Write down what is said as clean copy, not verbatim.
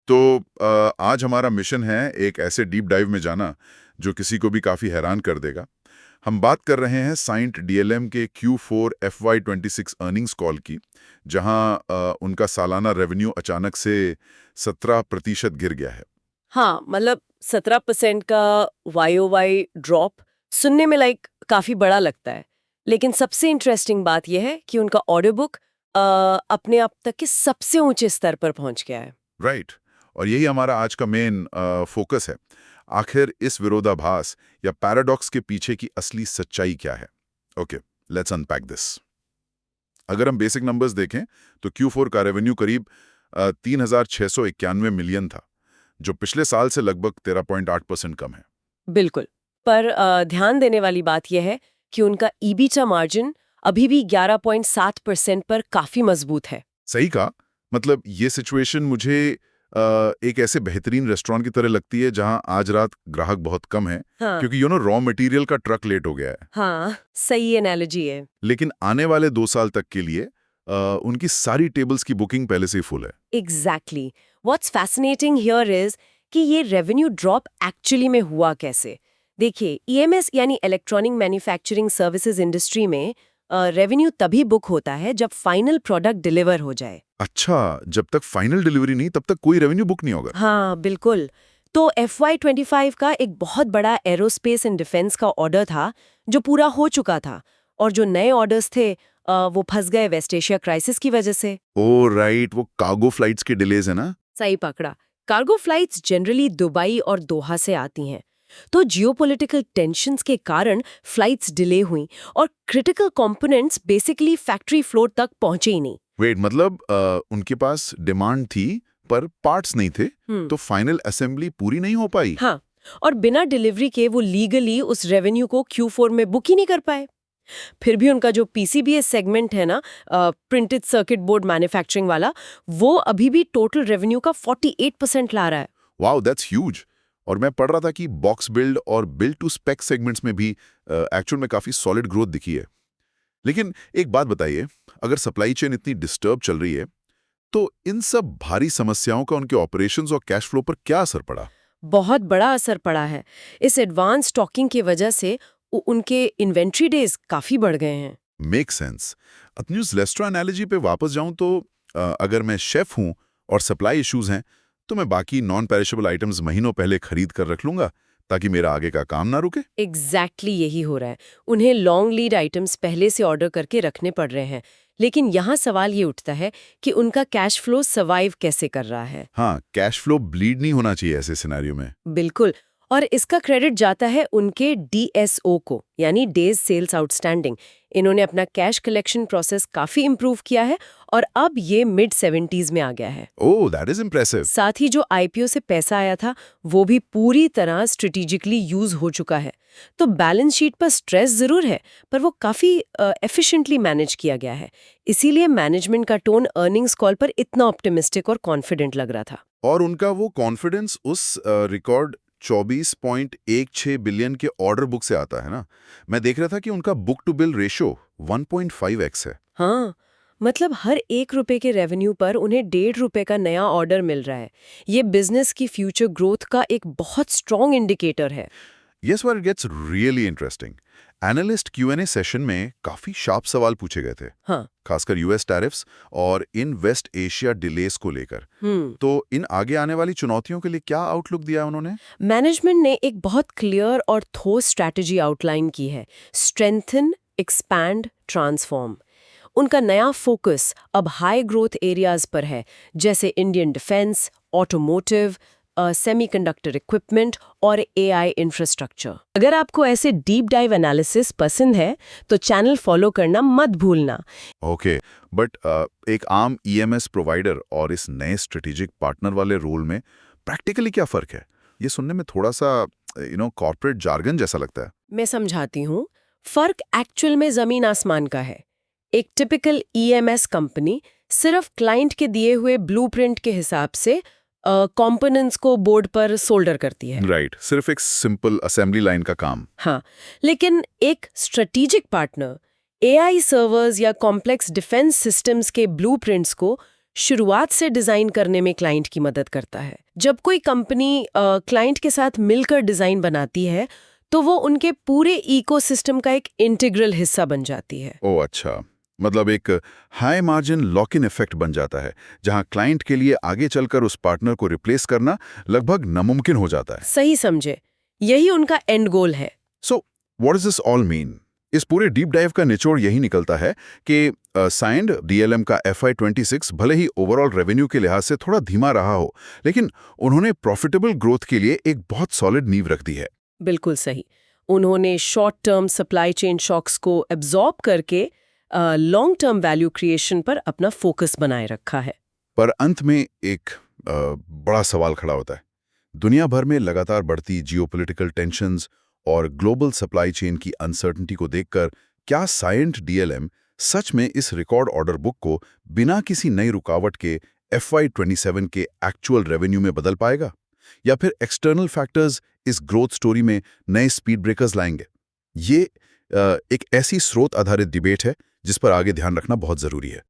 तो आज हमारा मिशन है एक ऐसे डीप डाइव में जाना जो किसी को भी काफी हैरान कर देगा। हम बात कर रहे हैं साइंट डीएलएम के Q4 FY26 अर्निंग्स कॉल की, जहां उनका सालाना रेवेन्यू अचानक से 17% गिर गया है। हाँ, मतलब 17% का YOY ड्रॉप सुनने में काफी बड़ा लगता है। लेकिन सबसे इंटरेस्टिंग बात यह है कि उनका ऑर्डर बुक अपने आप तक के सबसे ऊंचे स्तर पर पहुंच गया है। राइट। और यही हमारा आज का मेन फोकस है। आखिर इस विरोधाभास या पैराडॉक्स के पीछे की असली सच्चाई क्या है? Okay, let's unpack this. अगर हम बेसिक नंबर्स देखें तो Q4 का रेवेन्यू करीब 3,691 मिलियन था, जो पिछले साल से लगभग 13.8% कम है। बिल्कुल। पर ध्यान देने वाली बात यह है कि उनका ईबीटा मार्जिन अभी भी 11.7% पर काफी मजबूत है। सही कहा। मतलब ये सिचुएशन मुझे एक ऐसे बेहतरीन रेस्टोरेंट की तरह लगती है जहां आज रात ग्राहक बहुत कम है, हाँ क्योंकि रॉ मटेरियल का ट्रक लेट हो गया है। हाँ, सही एनालॉजी है। लेकिन आने वाले 2 साल तक के लिए उनकी सारी टेबल्स की बुकिंग पहले से ही फुल है। Exactly. What's fascinating here is कि ये रेवेन्यू ड्रॉप एक्चुअली में हुआ कैसे। देखिए, ईएमएस यानी इलेक्ट्रॉनिक मैन्युफैक्चरिंग सर्विसेज इंडस्ट्री में रेवेन्यू तभी बुक होता है जब फाइनल प्रोडक्ट डिलीवर हो जाए। अच्छा, जब तक फाइनल डिलीवरी नहीं तब तक कोई रेवेन्यू बुक नहीं होगा। हाँ बिल्कुल। तो FY25 का एक बहुत बड़ा एरोस्पेस एंड डिफेंस का ऑर्डर था जो पूरा हो चुका था, और जो नए ऑर्डर्स थे वो फंस गए वेस्ट एशिया क्राइसिस की वजह से। ओ राइट, वो कार्गो फ्लाइट्स के डिलेज है ना। सही पकड़ा। कार्गो फ्लाइट्स जनरली दुबई और दोहा से आती हैं। तो जियोपॉलिटिकल टेंशन्स के कारण फ्लाइट्स डिले हुई और critical components basically factory floor तक पहुंचे ही नहीं। वेट, मतलब उनके पास डिमांड थी पर पार्ट्स नहीं थे, तो फाइनल असेंबली पूरी नहीं हो पाई। हाँ, और बिना डिलीवरी के वो लीगली उस रेवेन्यू को Q4 में बुक ही नहीं कर पाए। फिर भी उनका जो PCBA सेगमेंट है ना, प्रिंटेड सर्किट बोर्ड मैन्युफैक्चरिंग वाला, वो अभी भी टोटल रेवेन्यू का 48% ला रहा है। Wow, that's huge. और मैं पढ़ रहा था कि बॉक्स बिल्ड और बिल्ड टू स्पेक सेगमेंट्स में भी एक्चुअल में काफी सॉलिड ग्रोथ दिखी है। लेकिन एक बात बताइए, अगर सप्लाई चेन इतनी डिस्टर्ब चल रही है, तो इन सब भारी समस्याओं का उनके ऑपरेशंस और कैश फ्लो पर क्या असर पड़ा? बहुत बड़ा असर पड़ा है। इस एडवांस स्टॉकिंग की वजह से उनके इन्वेंट्री डेज काफी बढ़ गए हैं। Make sense. अपनी उस रेस्टोरेंट एनालॉजी पे वापस जाऊं तो अगर मैं शेफ हूं और सप्लाई इश्यूज हैं, तो मैं बाकी नॉन पेरिशेबल आइटम्स महीनों पहले खरीद कर रख लूंगा ताकि मेरा आगे का काम ना रुके। एग्जैक्टली यही हो रहा है। उन्हें लॉन्ग लीड आइटम्स पहले से ऑर्डर करके रखने पड़ रहे हैं। लेकिन यहाँ सवाल ये उठता है कि उनका कैश फ्लो सर्वाइव कैसे कर रहा है। हाँ, कैश फ्लो ब्लीड नहीं होना चाहिए ऐसे सिनेरियो में। बिल्कुल। और इसका क्रेडिट जाता है उनके DSO को, यानी डेज सेल्स आउटस्टैंडिंग। इन्होंने अपना कैश कलेक्शन प्रोसेस काफी इंप्रूव किया है और अब ये मिड-70s में आ गया है। ओह, दैट इज इम्प्रेसिव। साथ ही जो IPO से पैसा आया था वो भी पूरी तरह स्ट्रेटेजिकली यूज हो चुका है। तो बैलेंस शीट पर स्ट्रेस जरूर है, पर वो काफी एफिशिएंटली मैनेज किया गया है। इसीलिए मैनेजमेंट का टोन अर्निंग्स कॉल पर इतना ऑप्टिमिस्टिक और कॉन्फिडेंट लग रहा था। और उनका वो कॉन्फिडेंस उस रिकॉर्ड 24.16 बिलियन के ऑर्डर बुक से आता है ना। मैं देख रहा था कि उनका book to bill ratio 1.5x है। हाँ, मतलब हर ₹1 के रेवेन्यू पर उन्हें ₹1.5 का नया ऑर्डर मिल रहा है। ये बिजनेस की फ्यूचर ग्रोथ का एक बहुत स्ट्रॉन्ग इंडिकेटर है। Yes, where it gets really interesting. Analyst Q&A session में काफी शार्प सवाल पूछे गए थे, हाँ। खासकर US टैरिफ्स और इन वेस्ट एशिया डिलेस को लेकर। तो इन आगे आने वाली चुनौतियों के लिए क्या आउटलुक दिया उन्होंने? मैनेजमेंट ने एक बहुत क्लियर और ठोस स्ट्रैटेजी आउटलाइन की है। Strengthen, expand, transform. उनका नया फोकस अब हाई ग्रोथ एरियाज पर है, जैसे Indian defence, automotive, semiconductor equipment और AI इंफ्रास्ट्रक्चर। अगर आपको ऐसे डीप डाइव एनालिसिस पसंद है तो चैनल फॉलो करना मत भूलना। ओके, बट एक आम EMS प्रोवाइडर और इस नए स्ट्रेटेजिक पार्टनर वाले रोल में प्रैक्टिकली क्या फर्क है? ये सुनने में थोड़ा सा कॉर्पोरेट जार्गन जैसा लगता है। मैं समझाती हूँ। फर्क एक्चुअल में जमीन आसमान का है। एक टिपिकल EMS कंपनी सिर्फ क्लाइंट के दिए हुए ब्लूप्रिंट के हिसाब से कंपोनेंट्स को बोर्ड पर सोल्डर करती है। राइट, सिर्फ एक सिंपल असेंबली लाइन का काम। हाँ, लेकिन एक स्ट्रेटेजिक पार्टनर AI सर्वर्स या कॉम्प्लेक्स डिफेंस सिस्टम्स के ब्लूप्रिंट्स को शुरुआत से डिजाइन करने में क्लाइंट की मदद करता है। जब कोई कंपनी क्लाइंट के साथ मिलकर डिजाइन बनाती है तो वो उनके पूरे इकोसिस्टम का एक इंटीग्रल हिस्सा बन जाती है। ओह अच्छा, मतलब एक high margin lock in effect बन जाता है, जहां क्लाइंट के लिए आगे चलकर उस पार्टनर को रिप्लेस करना लगभग नामुमकिन हो जाता है। सही समझे, यही उनका एंड गोल है। So what does this all mean? इस पूरे डीप डाइव का निचोड़ यही निकलता है कि साइंड डीएलएम का FY26 भले ही ओवरऑल रेवेन्यू के लिहाज से थोड़ा धीमा रहा हो, लेकिन उन्होंने प्रॉफिटेबल ग्रोथ के लिए एक बहुत सॉलिड नींव रख दी है। बिल्कुल सही। उन्होंने short term supply chain shocks को एब्जॉर्ब करके लॉन्ग टर्म वैल्यू क्रिएशन पर अपना फोकस बनाए रखा है। पर अंत में एक बड़ा सवाल खड़ा होता है। दुनिया भर में लगातार बढ़ती जियोपॉलिटिकल टेंशन्स और ग्लोबल सप्लाई चेन की अनसर्टेनिटी को देखकर क्या साइंट डीएलएम सच में इस रिकॉर्ड ऑर्डर बुक को बिना किसी नई रुकावट के FY27 के एक्चुअल रेवेन्यू में बदल पाएगा? या फिर एक्सटर्नल फैक्टर्स इस ग्रोथ स्टोरी में नए स्पीड ब्रेकर्स लाएंगे? ये एक ऐसी स्रोत आधारित डिबेट है जिस पर आगे ध्यान रखना बहुत जरूरी है।